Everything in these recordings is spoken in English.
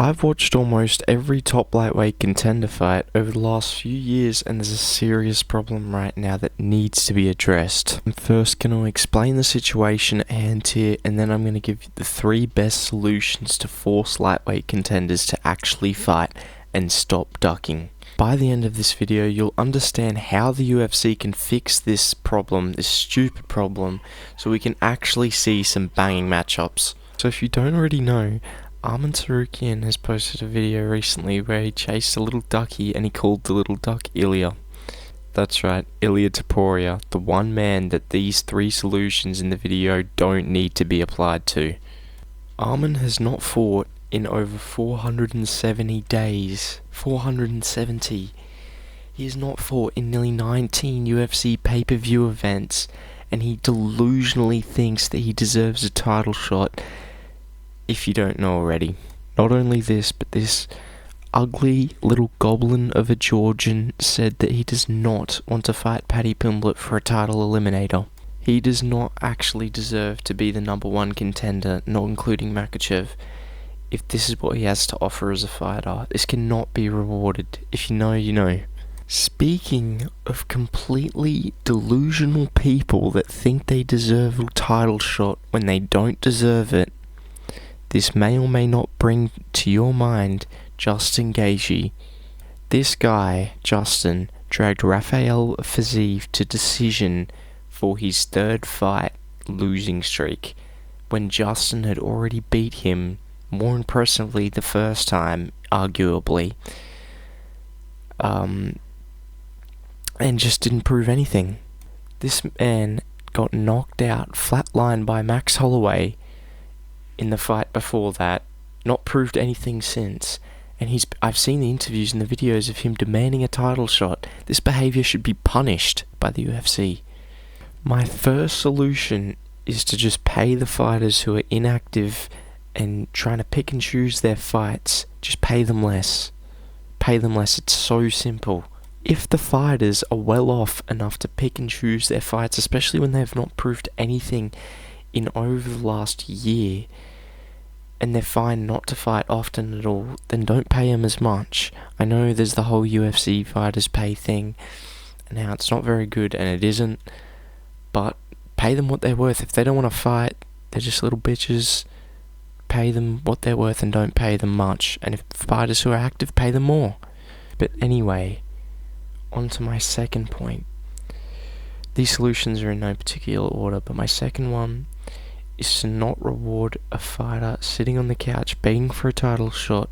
I've watched almost every top lightweight contender fight over the last few years, and there's a serious problem right now that needs to be addressed. I'm first going to explain the situation at hand here, and then I'm going to give you the 3 best solutions to force lightweight contenders to actually fight and stop ducking. By the end of this video, you'll understand how the UFC can fix this problem, this stupid problem, so we can actually see some banging matchups. So if you don't already know, Arman Tsarukyan has posted a video recently where he chased a little ducky and he called the little duck Ilya. That's right, Ilya Taporia, the one man that these 3 solutions in the video don't need to be applied to. Arman has not fought in over 470 days. 470. He has not fought in nearly 19 UFC pay-per-view events, and he delusionally thinks that he deserves a title shot. If you don't know already. Not only this, but this ugly little goblin of a Georgian said that he does not want to fight Paddy Pimblett for a title eliminator. He does not actually deserve to be the number 1 contender, not including Makhachev. If this is what he has to offer as a fighter, this cannot be rewarded. If you know, you know. Speaking of completely delusional people that think they deserve a title shot when they don't deserve it, this may or may not bring to your mind Justin Gaethje. This guy, Justin, dragged Rafael Fiziev to decision for his 3rd fight losing streak, when Justin had already beat him more impressively the first time, arguably, and just didn't prove anything. This man got knocked out, flatlined by Max Holloway in the fight before that, not proved anything since, and I've seen the interviews and the videos of him demanding a title shot. This behaviour should be punished by the UFC. My first solution is to just pay the fighters who are inactive and trying to pick and choose their fights. Just pay them less. Pay them less, it's so simple. If the fighters are well off enough to pick and choose their fights, especially when they've not proved anything in over the last year, and they're fine not to fight often at all, then don't pay them as much. I know there's the whole UFC fighters pay thing, and how it's not very good, and it isn't, but pay them what they're worth. If they don't want to fight, they're just little bitches, pay them what they're worth and don't pay them much. And if fighters who are active, pay them more. But anyway, on to my second point. These solutions are in no particular order, but my second one is to not reward a fighter sitting on the couch begging for a title shot.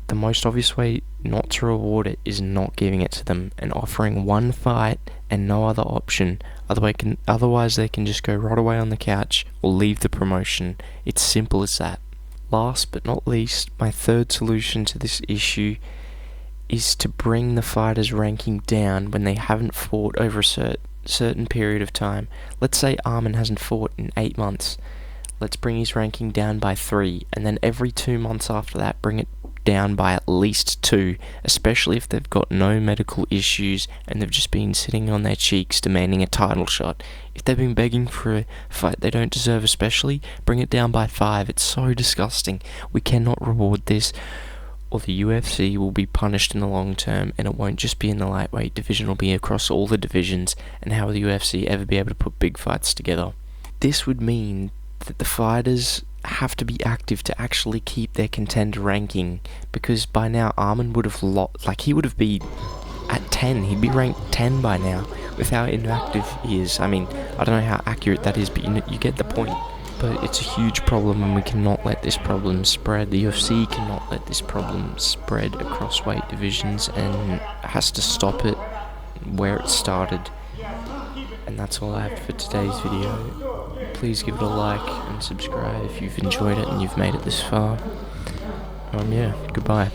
The most obvious way not to reward it is not giving it to them and offering one fight and no other option. Otherwise they can just go right away on the couch or leave the promotion. It's simple as that. Last but not least, my 3rd solution to this issue is to bring the fighter's ranking down when they haven't fought over a certain period of time. Let's say Arman hasn't fought in 8 months. Let's bring his ranking down by 3, and then every 2 months after that bring it down by at least 2, especially if they've got no medical issues and they've just been sitting on their cheeks demanding a title shot. If they've been begging for a fight they don't deserve especially, bring it down by 5. It's so disgusting. We cannot reward this, or the UFC will be punished in the long term, and it won't just be in the lightweight division, it'll be across all the divisions, and how will the UFC ever be able to put big fights together? This would mean that the fighters have to be active to actually keep their contender ranking, because by now Arman would have he would have been at 10, he'd be ranked 10 by now, with how inactive he is. I mean, I don't know how accurate that is, but you get the point. But it's a huge problem, and we cannot let this problem spread. The UFC cannot let this problem spread across weight divisions, and has to stop it where it started. And that's all I have for today's video. Please give it a like and subscribe if you've enjoyed it and you've made it this far. Yeah, goodbye.